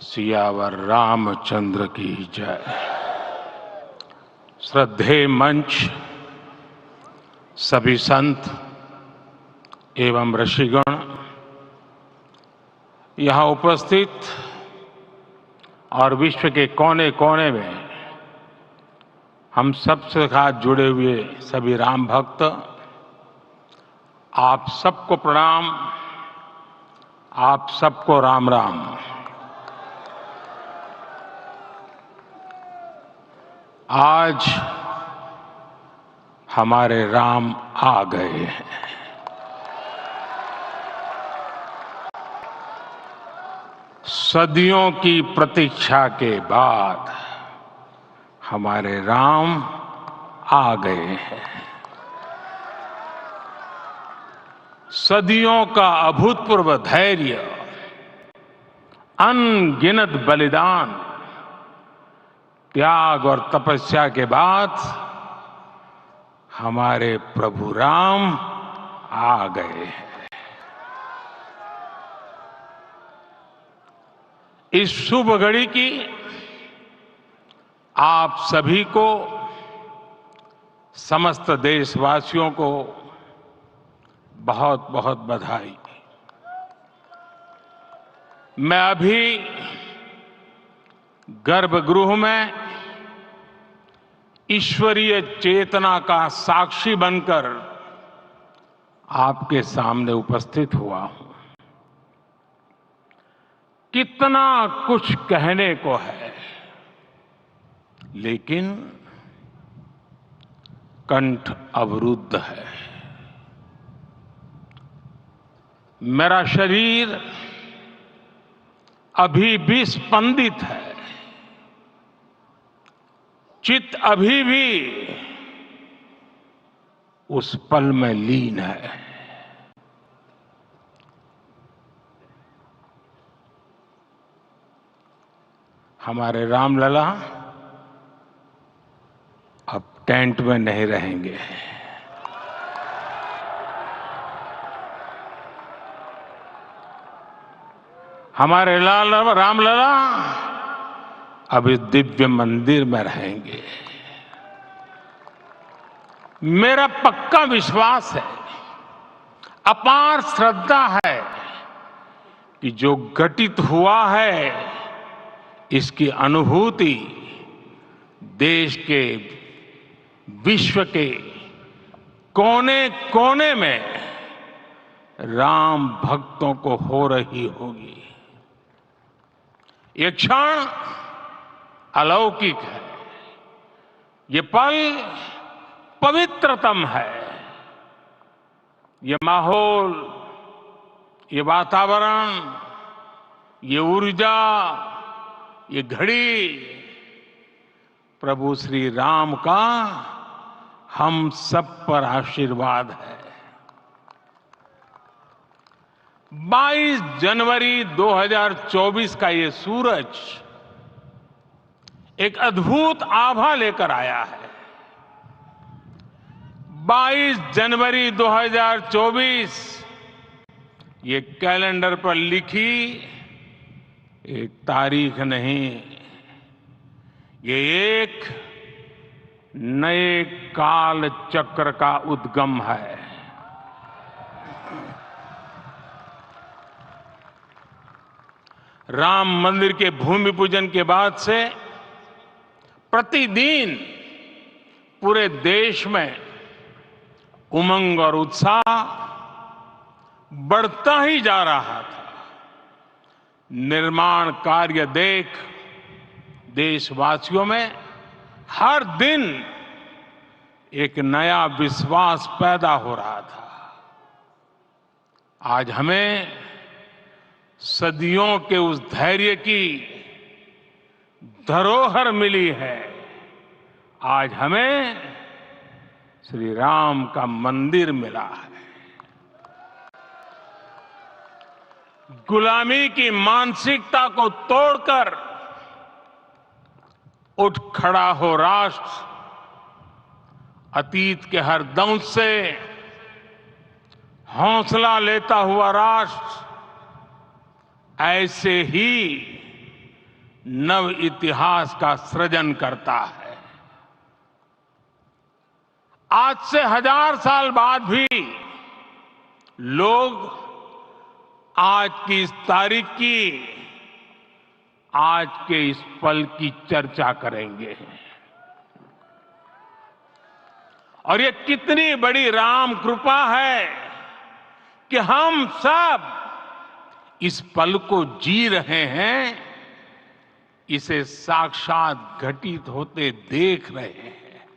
सियावर रामचंद्र की जय। श्रद्धेय मंच, सभी संत एवं ऋषिगण, यहाँ उपस्थित और विश्व के कोने कोने में हम सबसे साथ जुड़े हुए सभी राम भक्त, आप सबको प्रणाम, आप सबको राम राम। आज हमारे राम आ गए हैं। सदियों की प्रतीक्षा के बाद हमारे राम आ गए हैं। सदियों का अभूतपूर्व धैर्य, अनगिनत बलिदान, त्याग और तपस्या के बाद हमारे प्रभु राम आ गए हैं। इस शुभ घड़ी की आप सभी को, समस्त देशवासियों को बहुत बहुत बधाई। मैं अभी गर्भगृह में ईश्वरीय चेतना का साक्षी बनकर आपके सामने उपस्थित हुआ हूं। कितना कुछ कहने को है, लेकिन कंठ अवरुद्ध है। मेरा शरीर अभी भी स्पंदित है, चित्त अभी भी उस पल में लीन है। हमारे रामलला अब टेंट में नहीं रहेंगे। हमारे रामलला अब इस दिव्य मंदिर में रहेंगे। मेरा पक्का विश्वास है, अपार श्रद्धा है कि जो घटित हुआ है, इसकी अनुभूति देश के, विश्व के कोने कोने में राम भक्तों को हो रही होगी। ये क्षण अलौकिक है, ये पल पवित्रतम है। ये माहौल, ये वातावरण, ये ऊर्जा, ये घड़ी प्रभु श्री राम का हम सब पर आशीर्वाद है। 22 जनवरी 2024 का ये सूरज एक अद्भुत आभा लेकर आया है। 22 जनवरी 2024 ये कैलेंडर पर लिखी एक तारीख नहीं, ये एक नए काल चक्र का उद्गम है। राम मंदिर के भूमि पूजन के बाद से प्रतिदिन पूरे देश में उमंग और उत्साह बढ़ता ही जा रहा था। निर्माण कार्य देख देशवासियों में हर दिन एक नया विश्वास पैदा हो रहा था। आज हमें सदियों के उस धैर्य की धरोहर मिली है। आज हमें श्री राम का मंदिर मिला है। गुलामी की मानसिकता को तोड़कर उठ खड़ा हो राष्ट्र। अतीत के हर दंश से हौसला लेता हुआ राष्ट्र ऐसे ही नव इतिहास का सृजन करता है। आज से 1000 साल बाद भी लोग आज की इस तारीख की, आज के इस पल की चर्चा करेंगे। और ये कितनी बड़ी राम कृपा है कि हम सब इस पल को जी रहे हैं, इसे साक्षात घटित होते देख रहे हैं।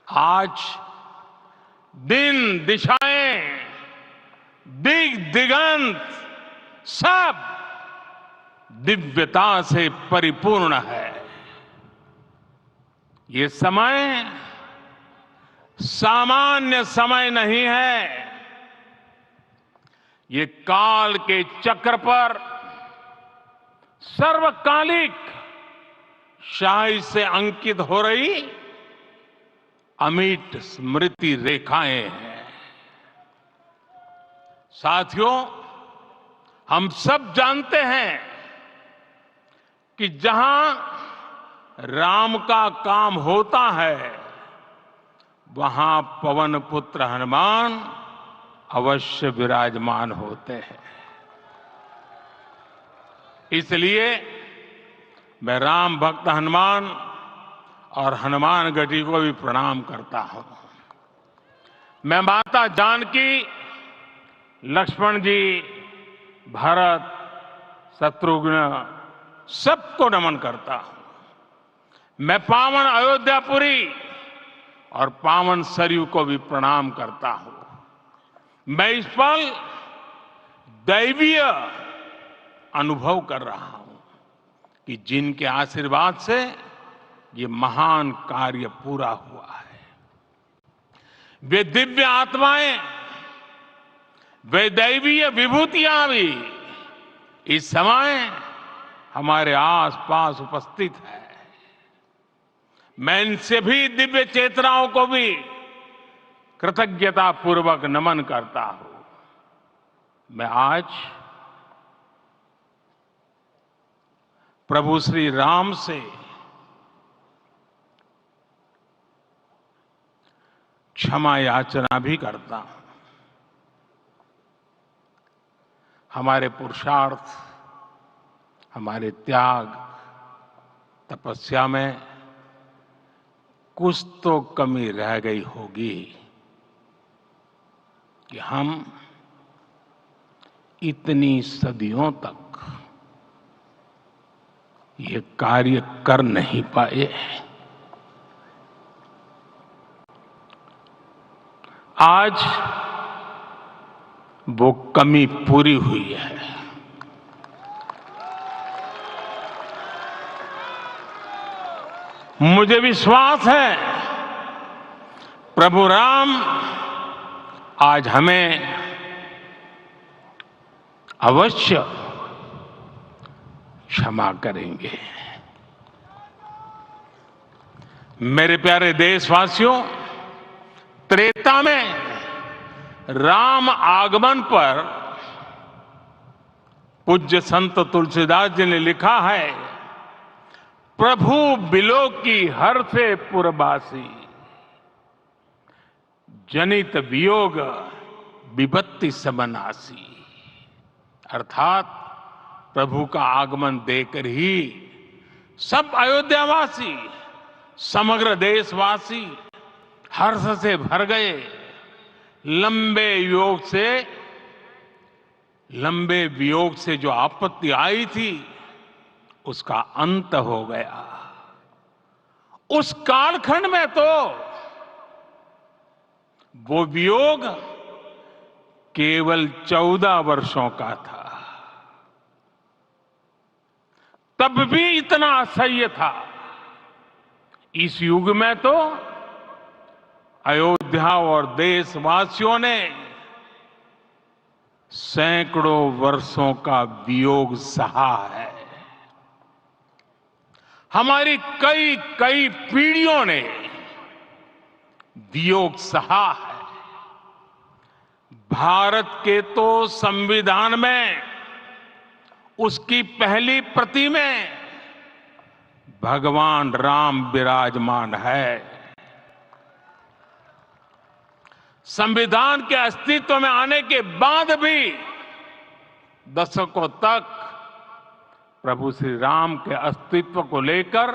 आज दिन, दिशाएं, दिगंत सब दिव्यता से परिपूर्ण है। ये समय सामान्य समय नहीं है। ये काल के चक्र पर सर्वकालिक शाही से अंकित हो रही अमिट स्मृति रेखाएं हैं। साथियों, हम सब जानते हैं कि जहां राम का काम होता है, वहां पवन पुत्र हनुमान अवश्य विराजमान होते हैं। इसलिए मैं राम भक्त हनुमान और हनुमान गढ़ी को भी प्रणाम करता हूं। मैं माता जानकी, लक्ष्मण जी, भरत, शत्रुघ्न सबको नमन करता हूं। मैं पावन अयोध्यापुरी और पावन सरयू को भी प्रणाम करता हूं। मैं इस पल दैवीय अनुभव कर रहा हूं कि जिनके आशीर्वाद से ये महान कार्य पूरा हुआ है। वे दिव्य आत्माएं, वे दैवीय विभूतियां भी इस समय हमारे आसपास उपस्थित है। मैं इन सभी दिव्य चेतनाओं को भी कृतज्ञता पूर्वक नमन करता हूं। मैं आज प्रभु श्री राम से क्षमा याचना भी करता हूं। हमारे पुरुषार्थ, हमारे त्याग, तपस्या में कुछ तो कमी रह गई होगी कि हम इतनी सदियों तक ये कार्य कर नहीं पाए। आज वो कमी पूरी हुई है। मुझे विश्वास है प्रभु राम आज हमें अवश्य क्षमा करेंगे। मेरे प्यारे देशवासियों, त्रेता में राम आगमन पर पूज्य संत तुलसीदास जी ने लिखा है, प्रभु बिलो की हर से पुरबासी, जनित वियोग विपत्ति समनासी। अर्थात प्रभु का आगमन देकर ही सब अयोध्यावासी, समग्र देशवासी हर्ष से भर गए। लंबे वियोग से जो आपत्ति आई थी, उसका अंत हो गया। उस कालखंड में तो वो वियोग केवल 14 वर्षों का था। तब भी इतना असह्य था। इस युग में तो अयोध्या और देशवासियों ने सैकड़ों वर्षों का वियोग सहा है। हमारी कई कई पीढ़ियों ने वियोग सहा है। भारत के तो संविधान में उसकी पहली प्रति में भगवान राम विराजमान है। संविधान के अस्तित्व में आने के बाद भी दशकों तक प्रभु श्री राम के अस्तित्व को लेकर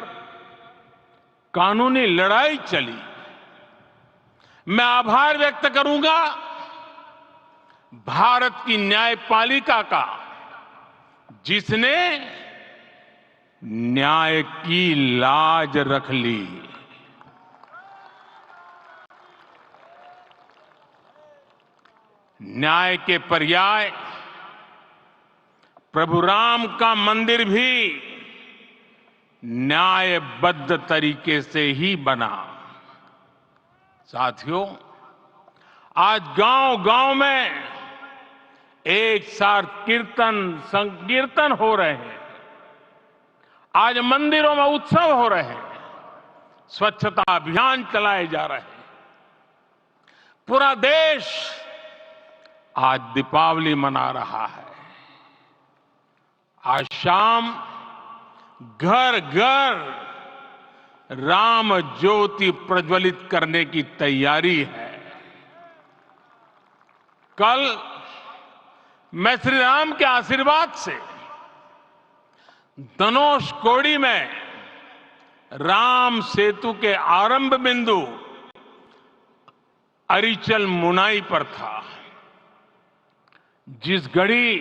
कानूनी लड़ाई चली। मैं आभार व्यक्त करूंगा भारत की न्यायपालिका का, जिसने न्याय की लाज रख ली। न्याय के पर्याय प्रभु राम का मंदिर भी न्यायबद्ध तरीके से ही बना। साथियों, आज गांव-गांव में एक साथ कीर्तन संकीर्तन हो रहे हैं। आज मंदिरों में उत्सव हो रहे हैं, स्वच्छता अभियान चलाए जा रहे हैं। पूरा देश आज दीपावली मना रहा है। आज शाम घर घर राम ज्योति प्रज्वलित करने की तैयारी है। कल मैं श्री राम के आशीर्वाद से धनुषकोडी में राम सेतु के आरंभ बिंदु अरिचल मुनाई पर था। जिस घड़ी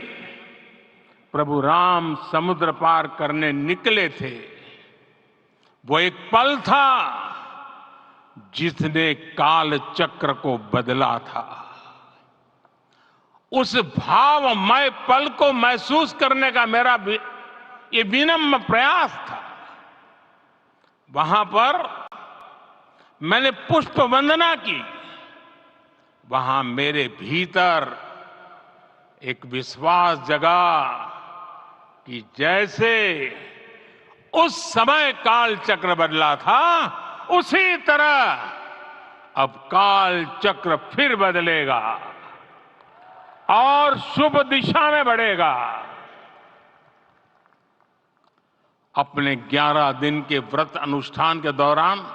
प्रभु राम समुद्र पार करने निकले थे, वो एक पल था जिसने काल चक्र को बदला था। उस भावमय पल को महसूस करने का मेरा ये विनम्र प्रयास था। वहां पर मैंने पुष्प वंदना की। वहां मेरे भीतर एक विश्वास जगा कि जैसे उस समय काल चक्र बदला था, उसी तरह अब काल चक्र फिर बदलेगा और शुभ दिशा में बढ़ेगा। अपने 11 दिन के व्रत अनुष्ठान के दौरान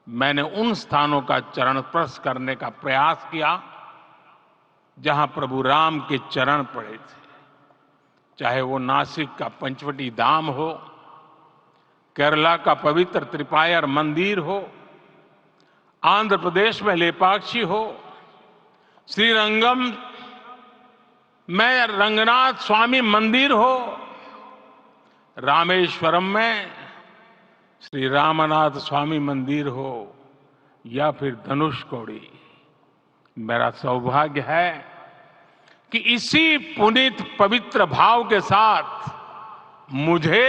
मैंने उन स्थानों का चरण स्पर्श करने का प्रयास किया जहां प्रभु राम के चरण पड़े थे। चाहे वो नासिक का पंचवटी धाम हो, केरला का पवित्र त्रिपायर मंदिर हो, आंध्र प्रदेश में लेपाक्षी हो, श्रीरंगम में रंगनाथ स्वामी मंदिर हो, रामेश्वरम में श्री रामनाथ स्वामी मंदिर हो, या फिर धनुषकोडी। मेरा सौभाग्य है कि इसी पुनीत पवित्र भाव के साथ मुझे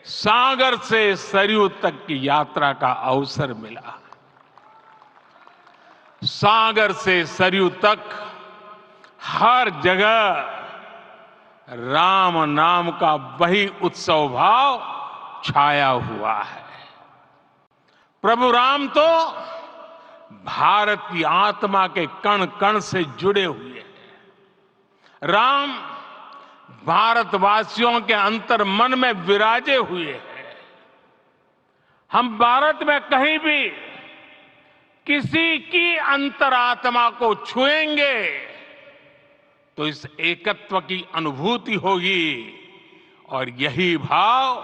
सागर से सरयू तक की यात्रा का अवसर मिला। सागर से सरयू तक हर जगह राम नाम का वही उत्सव भाव छाया हुआ है। प्रभु राम तो भारत की आत्मा के कण कण से जुड़े हुए हैं। राम भारतवासियों के अंतर मन में विराजे हुए हैं। हम भारत में कहीं भी किसी की अंतरात्मा को छुएंगे तो इस एकत्व की अनुभूति होगी और यही भाव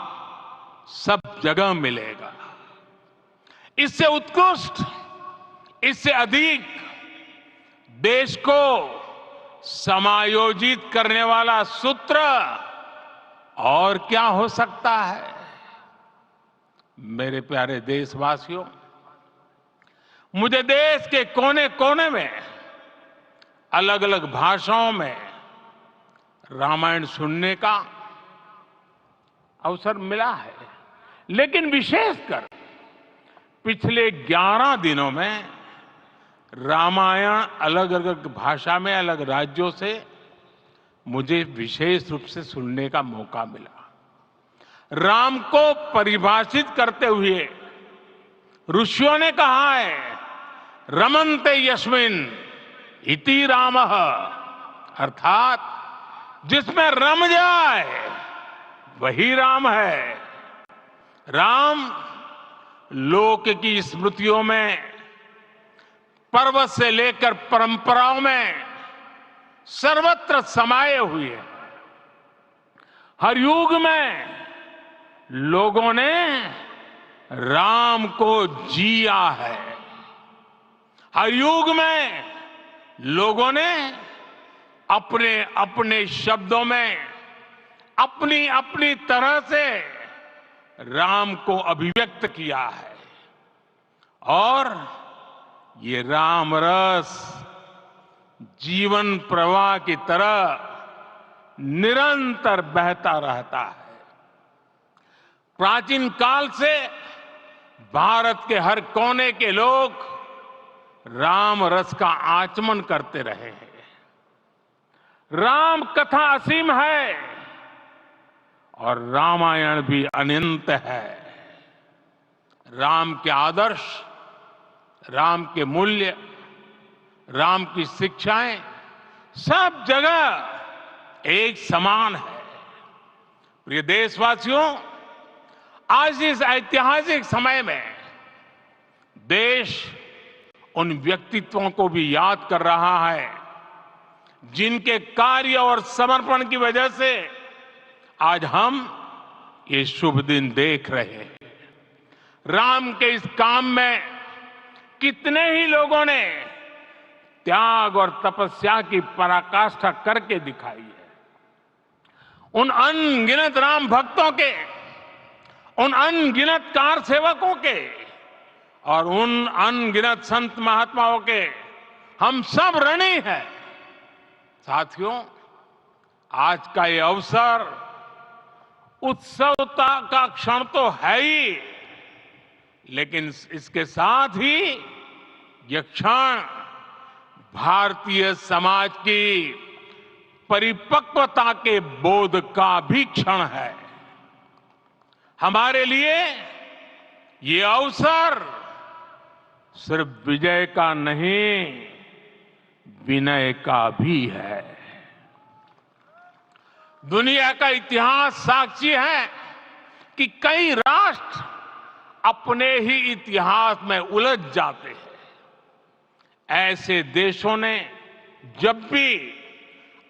सब जगह मिलेगा। इससे उत्कृष्ट, इससे अधिक देश को समायोजित करने वाला सूत्र और क्या हो सकता है। मेरे प्यारे देशवासियों, मुझे देश के कोने कोने में अलग अलग भाषाओं में रामायण सुनने का अवसर मिला है, लेकिन विशेषकर पिछले 11 दिनों में रामायण अलग अलग भाषा में अलग राज्यों से मुझे विशेष रूप से सुनने का मौका मिला। राम को परिभाषित करते हुए ऋषियों ने कहा है, रमन्ते यस्मिन् इति रामः, अर्थात जिसमें रम जाए वही राम है। राम लोक की स्मृतियों में, पर्वत से लेकर परंपराओं में सर्वत्र समाये हुए हैं। हर युग में लोगों ने राम को जिया है। हर युग में लोगों ने अपने अपने शब्दों में अपनी अपनी तरह से राम को अभिव्यक्त किया है। और ये राम रस जीवन प्रवाह की तरह निरंतर बहता रहता है। प्राचीन काल से भारत के हर कोने के लोग राम रस का आचमन करते रहे हैं। राम कथा असीम है और रामायण भी अनंत है। राम के आदर्श, राम के मूल्य, राम की शिक्षाएं सब जगह एक समान है। प्रिय देशवासियों, आज इस ऐतिहासिक समय में देश उन व्यक्तित्वों को भी याद कर रहा है जिनके कार्य और समर्पण की वजह से आज हम ये शुभ दिन देख रहे हैं। राम के इस काम में कितने ही लोगों ने त्याग और तपस्या की पराकाष्ठा करके दिखाई है। उन अनगिनत राम भक्तों के, उन अनगिनत कार सेवकों के और उन अनगिनत संत महात्माओं के हम सब ऋणी हैं। साथियों, आज का ये अवसर उत्सवता का क्षण तो है ही, लेकिन इसके साथ ही यह क्षण भारतीय समाज की परिपक्वता के बोध का भी क्षण है। हमारे लिए ये अवसर सिर्फ विजय का नहीं, विनय का भी है। दुनिया का इतिहास साक्षी है कि कई राष्ट्र अपने ही इतिहास में उलझ जाते हैं। ऐसे देशों ने जब भी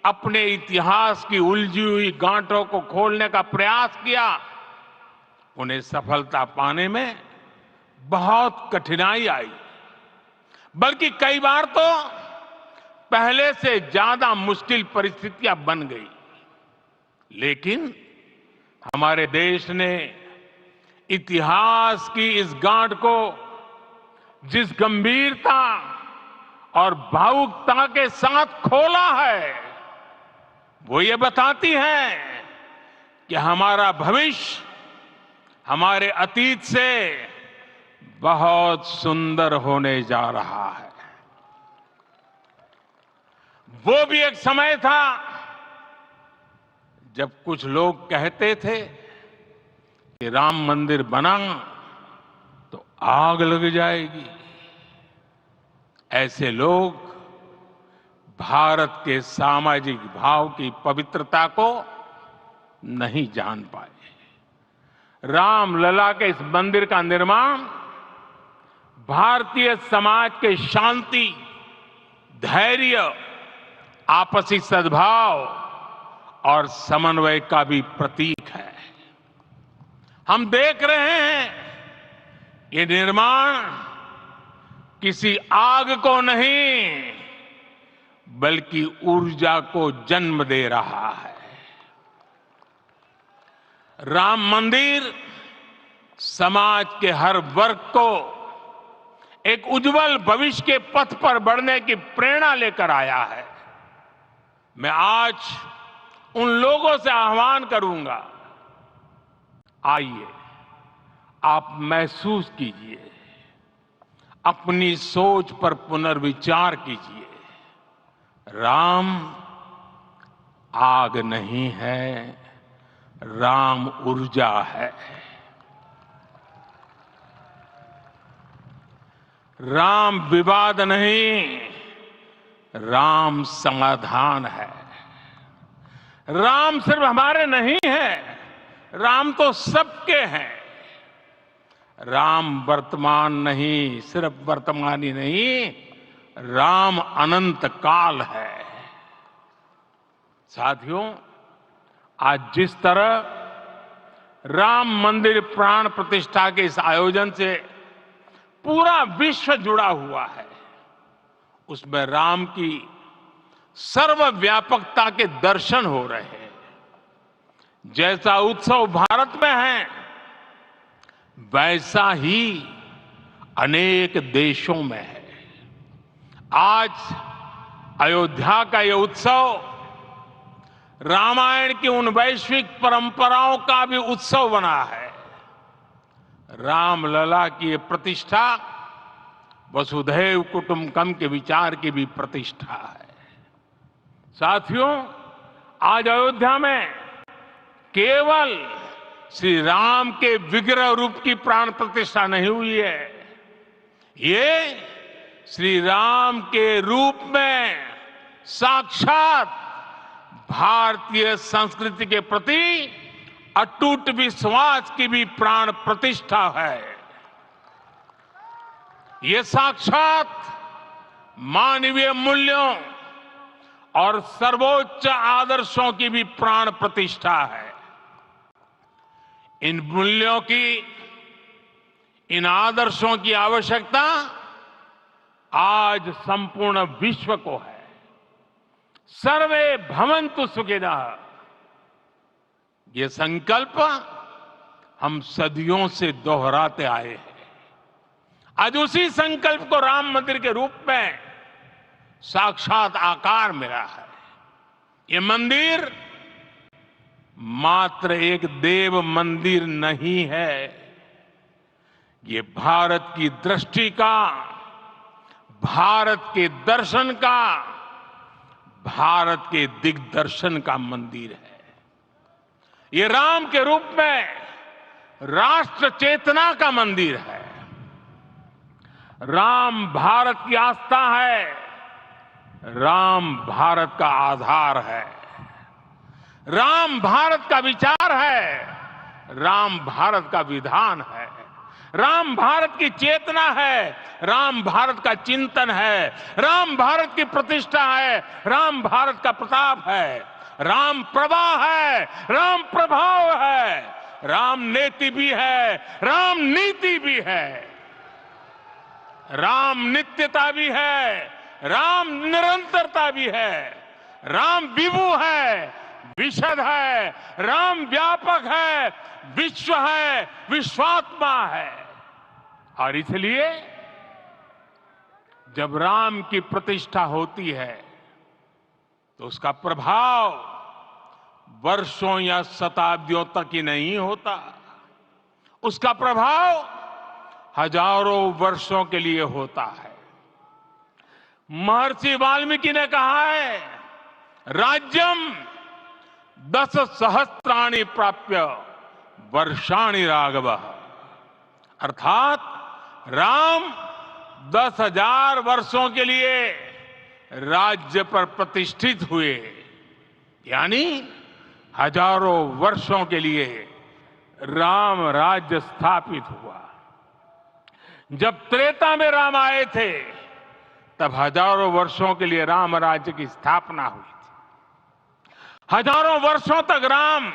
अपने इतिहास की उलझी हुई गांठों को खोलने का प्रयास किया, उन्हें सफलता पाने में बहुत कठिनाई आई, बल्कि कई बार तो पहले से ज्यादा मुश्किल परिस्थितियां बन गई। लेकिन हमारे देश ने इतिहास की इस गांठ को जिस गंभीरता और भावुकता के साथ खोला है, वो ये बताती है कि हमारा भविष्य हमारे अतीत से बहुत सुंदर होने जा रहा है। वो भी एक समय था जब कुछ लोग कहते थे कि राम मंदिर बना तो आग लग जाएगी। ऐसे लोग भारत के सामाजिक भाव की पवित्रता को नहीं जान पाए। रामलला के इस मंदिर का निर्माण भारतीय समाज के शांति, धैर्य, आपसी सद्भाव और समन्वय का भी प्रतीक है। हम देख रहे हैं ये निर्माण किसी आग को नहीं, बल्कि ऊर्जा को जन्म दे रहा है। राम मंदिर समाज के हर वर्ग को एक उज्जवल भविष्य के पथ पर बढ़ने की प्रेरणा लेकर आया है। मैं आज उन लोगों से आह्वान करूंगा, आइए आप महसूस कीजिए, अपनी सोच पर पुनर्विचार कीजिए। राम आग नहीं है, राम ऊर्जा है। राम विवाद नहीं, राम समाधान है। राम सिर्फ हमारे नहीं है, राम तो सबके हैं। राम वर्तमान नहीं, सिर्फ वर्तमान ही नहीं, राम अनंत काल है। साथियों, आज जिस तरह राम मंदिर प्राण प्रतिष्ठा के इस आयोजन से पूरा विश्व जुड़ा हुआ है, उसमें राम की सर्वव्यापकता के दर्शन हो रहे हैं। जैसा उत्सव भारत में है, वैसा ही अनेक देशों में है। आज अयोध्या का यह उत्सव रामायण की उन वैश्विक परंपराओं का भी उत्सव बना है। रामलला की ये प्रतिष्ठा वसुधैव कुटुंबकम के विचार की भी प्रतिष्ठा है। साथियों, आज अयोध्या में केवल श्री राम के विग्रह रूप की प्राण प्रतिष्ठा नहीं हुई है, ये श्री राम के रूप में साक्षात भारतीय संस्कृति के प्रति अटूट विश्वास की भी प्राण प्रतिष्ठा है। ये साक्षात मानवीय मूल्यों और सर्वोच्च आदर्शों की भी प्राण प्रतिष्ठा है। इन मूल्यों की, इन आदर्शों की आवश्यकता आज संपूर्ण विश्व को है। सर्वे भवन्तु सुखिनः, ये संकल्प हम सदियों से दोहराते आए हैं। आज उसी संकल्प को राम मंदिर के रूप में साक्षात आकार मिला है। ये मंदिर मात्र एक देव मंदिर नहीं है, ये भारत की दृष्टि का, भारत के दर्शन का, भारत के दिग्दर्शन का मंदिर है। ये राम के रूप में राष्ट्र चेतना का मंदिर है। राम भारत की आस्था है, राम भारत का आधार है, राम भारत का विचार है, राम भारत का विधान है, राम भारत की चेतना है, राम भारत का चिंतन है, राम भारत की प्रतिष्ठा है, राम भारत का प्रताप है, राम प्रवाह है, राम प्रभाव है, राम नेति भी है, राम नीति भी है, राम नित्यता भी है, राम निरंतरता भी है, राम विभु है, विशद है, राम व्यापक है, विश्व है, विश्वात्मा है। और इसलिए जब राम की प्रतिष्ठा होती है तो उसका प्रभाव वर्षों या शताब्दियों तक ही नहीं होता, उसका प्रभाव हजारों वर्षों के लिए होता है। महर्षि वाल्मीकि ने कहा है, राज्यम 10 सहस्त्राणि प्राप्य वर्षाणि राघवः, अर्थात राम 10,000 वर्षों के लिए राज्य पर प्रतिष्ठित हुए, यानी हजारों वर्षों के लिए राम राज्य स्थापित हुआ। जब त्रेता में राम आए थे तब हजारों वर्षों के लिए राम राज्य की स्थापना हुई थी। हजारों वर्षों तक राम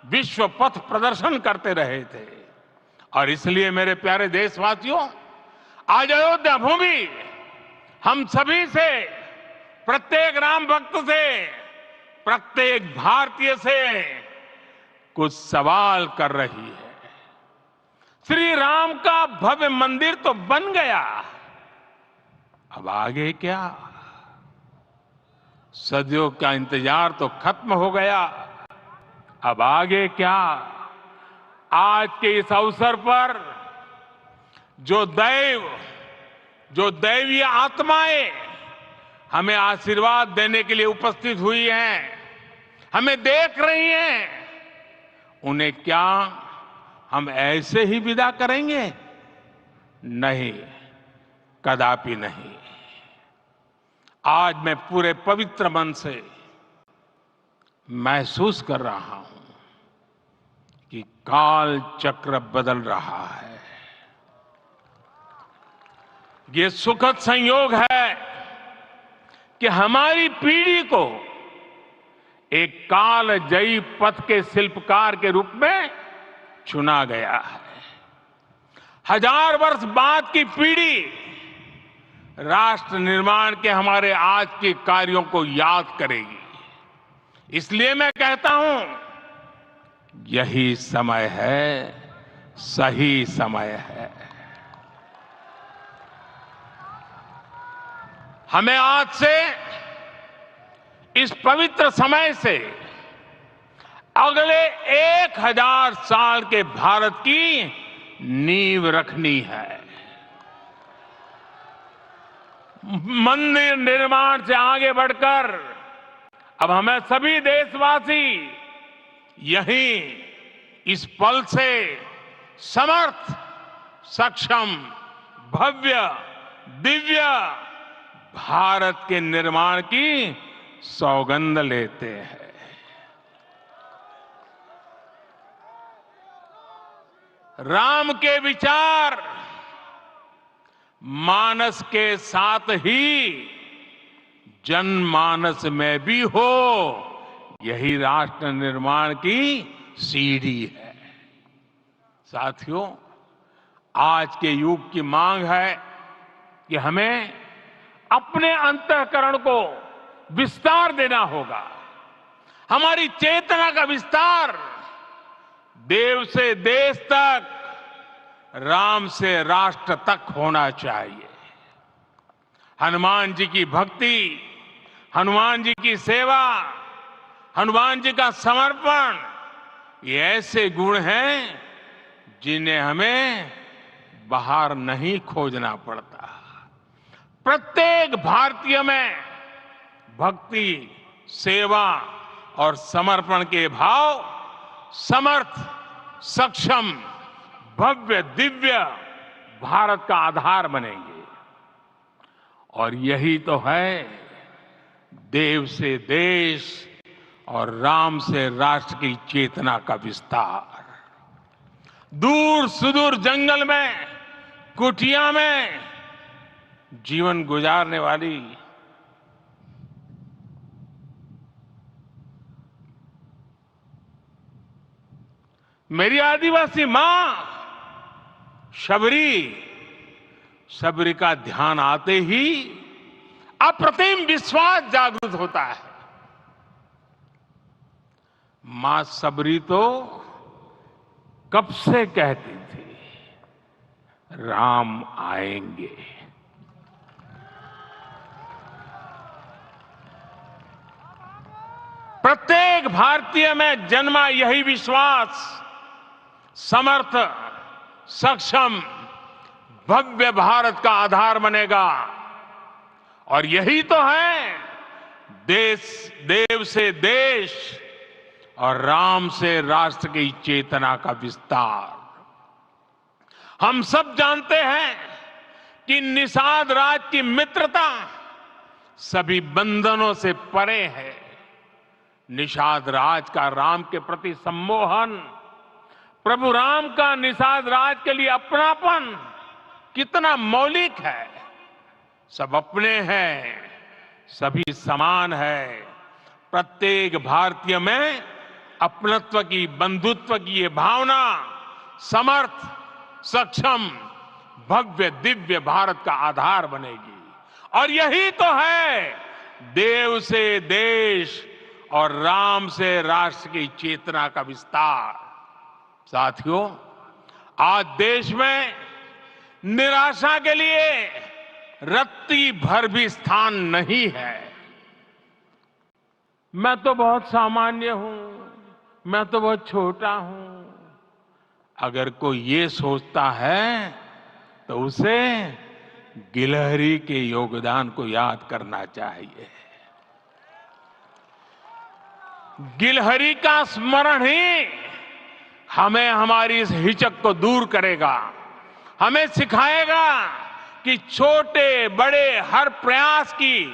विश्व पथ प्रदर्शन करते रहे थे। और इसलिए मेरे प्यारे देशवासियों, आज अयोध्या भूमि हम सभी से, प्रत्येक राम भक्त से, प्रत्येक भारतीय से कुछ सवाल कर रही है। श्री राम का भव्य मंदिर तो बन गया, अब आगे क्या? सदियों का इंतजार तो खत्म हो गया, अब आगे क्या? आज के इस अवसर पर जो दैवीय आत्माएं हमें आशीर्वाद देने के लिए उपस्थित हुई हैं, हमें देख रही हैं, उन्हें क्या हम ऐसे ही विदा करेंगे? नहीं, कदापि नहीं। आज मैं पूरे पवित्र मन से महसूस कर रहा हूं कि काल चक्र बदल रहा है। ये सुखद संयोग है कि हमारी पीढ़ी को एक कालजयी पथ के शिल्पकार के रूप में चुना गया है। 1000 वर्ष बाद की पीढ़ी राष्ट्र निर्माण के हमारे आज के कार्यों को याद करेगी। इसलिए मैं कहता हूं, यही समय है, सही समय है। हमें आज से, इस पवित्र समय से अगले 1000 साल के भारत की नींव रखनी है। मंदिर निर्माण से आगे बढ़कर अब हमें सभी देशवासी यहीं इस पल से समर्थ, सक्षम, भव्य, दिव्य भारत के निर्माण की सौगंध लेते हैं। राम के विचार मानस के साथ ही जनमानस में भी हो, यही राष्ट्र निर्माण की सीढ़ी है। साथियों, आज के युग की मांग है कि हमें अपने अंतःकरण को विस्तार देना होगा। हमारी चेतना का विस्तार देव से देश तक, राम से राष्ट्र तक होना चाहिए। हनुमान जी की भक्ति, हनुमान जी की सेवा, हनुमान जी का समर्पण, ये ऐसे गुण हैं जिन्हें हमें बाहर नहीं खोजना पड़ता। प्रत्येक भारतीय में भक्ति, सेवा और समर्पण के भाव समर्थ, सक्षम, भव्य, दिव्य भारत का आधार बनेंगे। और यही तो है देव से देश और राम से राष्ट्र की चेतना का विस्तार। दूर सुदूर जंगल में, कुटिया में जीवन गुजारने वाली मेरी आदिवासी मां शबरी का ध्यान आते ही अप्रतिम विश्वास जागृत होता है। मां शबरी तो कब से कहती थी, राम आएंगे। प्रत्येक भारतीय में जन्मा यही विश्वास समर्थ, सक्षम, भव्य भारत का आधार बनेगा। और यही तो है देव से देश और राम से राष्ट्र की चेतना का विस्तार। हम सब जानते हैं कि निषाद राज की मित्रता सभी बंधनों से परे है। निषाद राज का राम के प्रति सम्मोहन, प्रभु राम का निषाद राज के लिए अपनापन कितना मौलिक है। सब अपने हैं, सभी समान है। प्रत्येक भारतीय में अपनत्व की, बंधुत्व की ये भावना समर्थ, सक्षम, भव्य, दिव्य भारत का आधार बनेगी। और यही तो है देव से देश और राम से राष्ट्र की चेतना का विस्तार। साथियों, आज देश में निराशा के लिए रत्ती भर भी स्थान नहीं है। मैं तो बहुत सामान्य हूं, मैं तो बहुत छोटा हूं। अगर कोई ये सोचता है तो उसे गिलहरी के योगदान को याद करना चाहिए। गिलहरी का स्मरण ही हमें हमारी इस हिचक को दूर करेगा, हमें सिखाएगा कि छोटे बड़े हर प्रयास की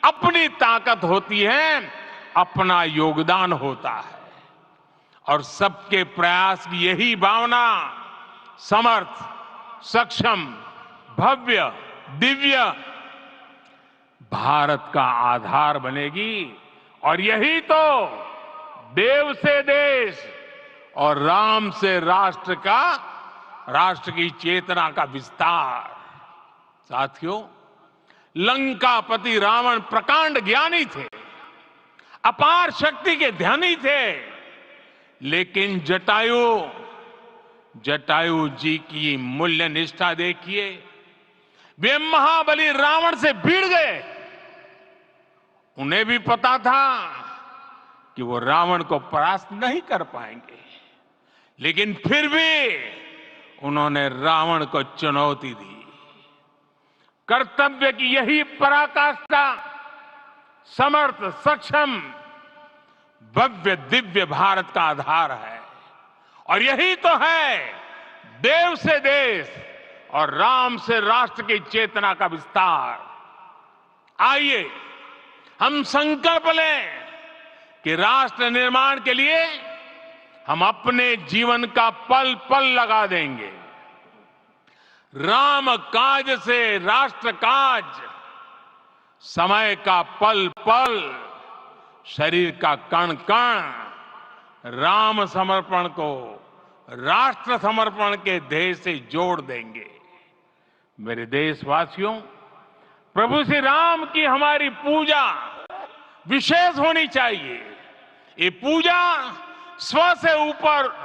अपनी ताकत होती है अपना योगदान होता है और सबके प्रयास की यही भावना समर्थ, सक्षम, भव्य, दिव्य भारत का आधार बनेगी। और यही तो देव से देश और राम से राष्ट्र की चेतना का विस्तार। साथियों, लंकापति रावण प्रकांड ज्ञानी थे, अपार शक्ति के धनी थे, लेकिन जटायु जी की मूल्य निष्ठा देखिए। वे महाबली रावण से भिड़ गए। उन्हें भी पता था कि वो रावण को परास्त नहीं कर पाएंगे, लेकिन फिर भी उन्होंने रावण को चुनौती दी। कर्तव्य की यही पराकाष्ठा समर्थ, सक्षम, भव्य, दिव्य भारत का आधार है। और यही तो है देव से देश और राम से राष्ट्र की चेतना का विस्तार। आइए हम संकल्प लें कि राष्ट्र निर्माण के लिए हम अपने जीवन का पल पल लगा देंगे। राम काज से राष्ट्र काज, समय का पल पल, शरीर का कण कण राम समर्पण को राष्ट्र समर्पण के ध्येय से जोड़ देंगे। मेरे देशवासियों, प्रभु श्री राम की हमारी पूजा विशेष होनी चाहिए। ये पूजा स्व से ऊपर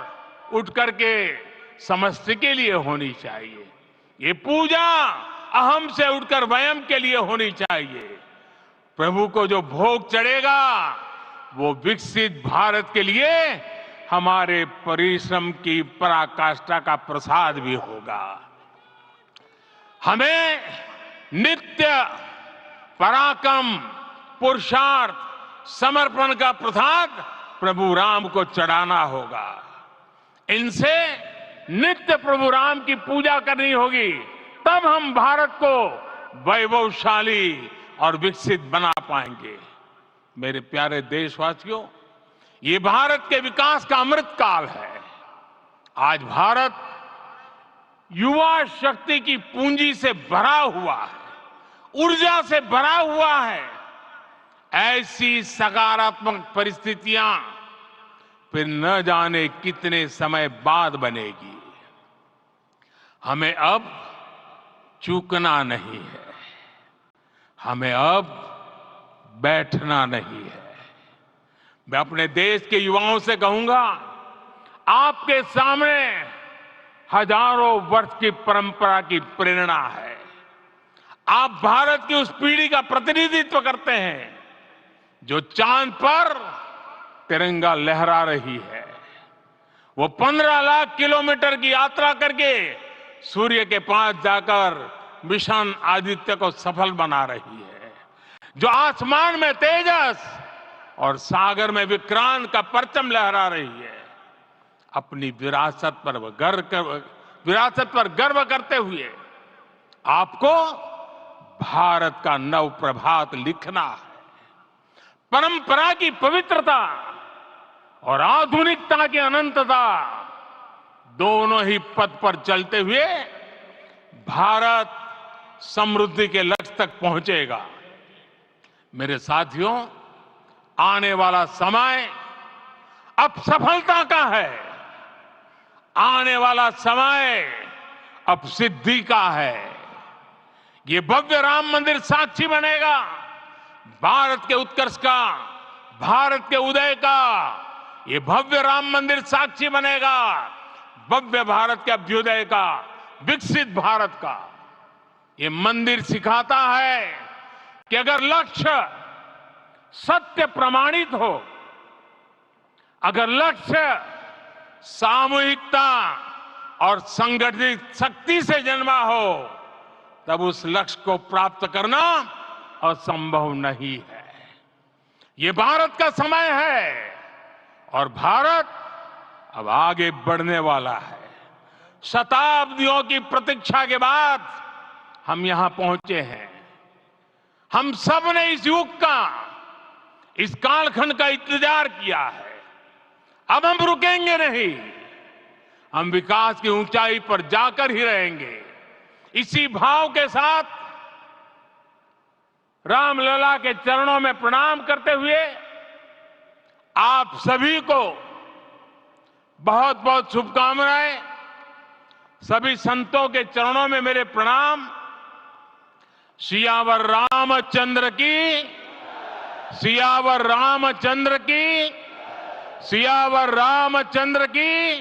उठ करके समष्टि के लिए होनी चाहिए। ये पूजा अहम से उठकर वयम के लिए होनी चाहिए। प्रभु को जो भोग चढ़ेगा वो विकसित भारत के लिए हमारे परिश्रम की पराकाष्ठा का प्रसाद भी होगा। हमें नित्य पराक्रम, पुरुषार्थ, समर्पण का प्रसाद प्रभु राम को चढ़ाना होगा। इनसे नित्य प्रभु राम की पूजा करनी होगी, तब हम भारत को वैभवशाली और विकसित बना पाएंगे। मेरे प्यारे देशवासियों, ये भारत के विकास का अमृत काल है। आज भारत युवा शक्ति की पूंजी से भरा हुआ है, ऊर्जा से भरा हुआ है। ऐसी सकारात्मक परिस्थितियां फिर न जाने कितने समय बाद बनेगी। हमें अब चूकना नहीं है, हमें अब बैठना नहीं है। मैं अपने देश के युवाओं से कहूंगा, आपके सामने हजारों वर्ष की परंपरा की प्रेरणा है। आप भारत की उस पीढ़ी का प्रतिनिधित्व करते हैं जो चांद पर तिरंगा लहरा रही है। वो 15 लाख किलोमीटर की यात्रा करके सूर्य के पास जाकर मिशन आदित्य को सफल बना रही है। जो आसमान में तेजस और सागर में विक्रांत का परचम लहरा रही है। अपनी विरासत पर गर्व करते हुए आपको भारत का नव प्रभात लिखना है। परंपरा की पवित्रता और आधुनिकता की अनंतता, दोनों ही पथ पर चलते हुए भारत समृद्धि के लक्ष्य तक पहुंचेगा। मेरे साथियों, आने वाला समय अब सफलता का है। आने वाला समय अब सिद्धि का है। ये भव्य राम मंदिर साक्षी बनेगा भारत के उत्कर्ष का, भारत के उदय का। ये भव्य राम मंदिर साक्षी बनेगा भव्य भारत के अभ्युदय का, विकसित भारत का। ये मंदिर सिखाता है कि अगर लक्ष्य सत्य प्रमाणित हो, अगर लक्ष्य सामूहिकता और संगठित शक्ति से जन्मा हो, तब उस लक्ष्य को प्राप्त करना असंभव नहीं है। ये भारत का समय है और भारत अब आगे बढ़ने वाला है। शताब्दियों की प्रतीक्षा के बाद हम यहां पहुंचे हैं। हम सब ने इस युग का, इस कालखंड का इंतजार किया है। अब हम रुकेंगे नहीं, हम विकास की ऊंचाई पर जाकर ही रहेंगे। इसी भाव के साथ रामलला के चरणों में प्रणाम करते हुए आप सभी को बहुत बहुत शुभकामनाएं। सभी संतों के चरणों में मेरे प्रणाम। सियावर रामचंद्र की, सियावर रामचंद्र की, सियावर रामचंद्र की।